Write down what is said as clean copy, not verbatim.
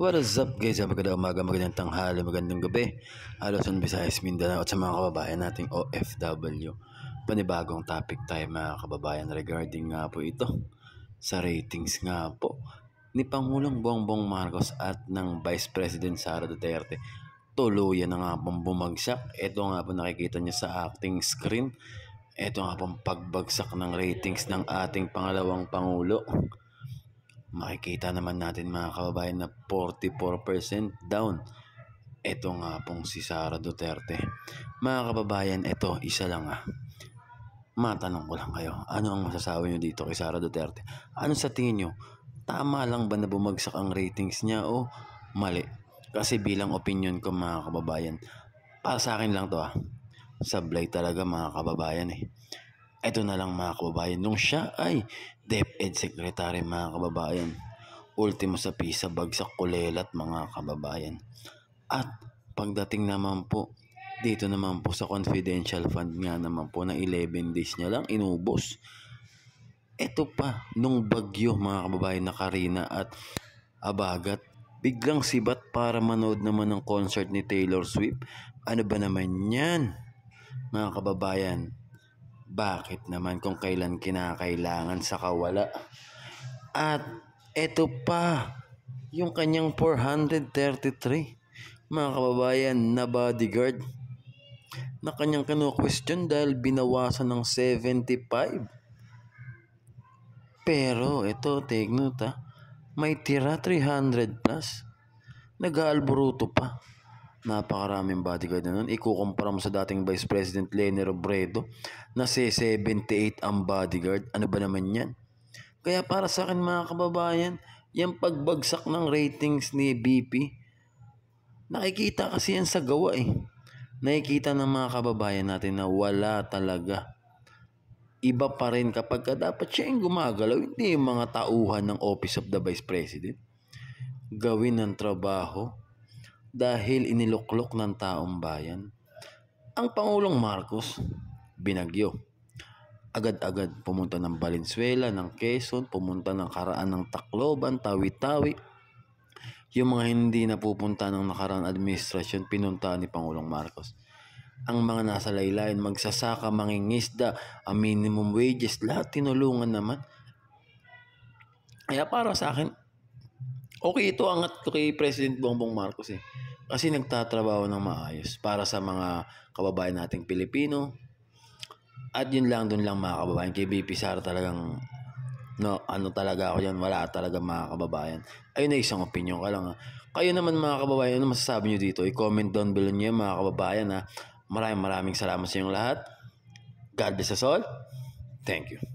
What is up guys? Magandang umaga, magandang tanghali, magandang gabi. Luzon, Visayas, Mindanao at sa mga kababayan nating OFW. Panibagong topic tayo mga kababayan regarding nga po ito sa ratings nga po ni Pangulong Bongbong Marcos at ng Vice President Sara Duterte. Tuluyan na nga pong bumagsak. Ito nga po nakikita niyo sa acting screen. Ito nga pong pagbagsak ng ratings ng ating pangalawang Pangulo. Makikita naman natin mga kababayan na 44% down. Ito nga pong si Sara Duterte. Mga kababayan, ito isa lang matanong ko lang kayo. Ano ang masasabi nyo dito kay Sara Duterte? Ano sa tingin nyo? Tama lang ba na bumagsak ang ratings niya o mali? Kasi bilang opinion ko mga kababayan, para sa akin lang to sablay talaga mga kababayan Ito na lang mga kababayan, nung siya ay DepEd Secretary mga kababayan, ultimo sa PISA, bagsak kulelat mga kababayan. At pagdating naman po, dito naman po sa confidential fund nga naman po na 11 days niya lang inubos. Ito pa, nung bagyo mga kababayan na Karina at Abagat, biglang sibat para manood naman ng concert ni Taylor Swift. Ano ba naman yan mga kababayan? Bakit naman kung kailan kinakailangan sa kawala? At ito pa, yung kanyang 433, mga kababayan, na bodyguard na kanyang kinu-question dahil binawasan ng 75. Pero ito, take note may tira 300 plus. Nag-aalboruto pa. Napakaraming bodyguard na nun. Ikukumpara mo sa dating Vice President Leni Robredo na 78 ang bodyguard. Ano ba naman yan? Kaya para sa akin mga kababayan, yung pagbagsak ng ratings ni BP, nakikita kasi yan sa gawa Nakikita ng mga kababayan natin na wala talaga. Iba pa rin kapag dapat siya yung gumagalaw, hindi yung mga tauhan ng Office of the Vice President. Gawin ng trabaho dahil iniluklok ng taong bayan. Ang Pangulong Marcos, binagyo. Agad-agad pumunta ng Valenzuela, ng Quezon, pumunta ng karaan ng Tacloban, Tawi-Tawi. Yung mga hindi napupunta ng nakaraang administrasyon, pinunta ni Pangulong Marcos. Ang mga nasa laylayan, magsasaka, mangingisda, ang minimum wages, lahat tinulungan naman. Kaya para sa akin, okay ito, angat ko kay President Bongbong Marcos Kasi nagtatrabaho ng maayos para sa mga kababayan nating Pilipino. At yun lang, dun lang mga kababayan. Kay BP Sara talagang, ano talaga ako yan, wala talaga mga kababayan. Ayun na isang opinion ka lang Kayo naman mga kababayan, ano masasabi nyo dito? I-comment down below nyo mga kababayan Maraming salamat sa inyong lahat. God bless us all. Thank you.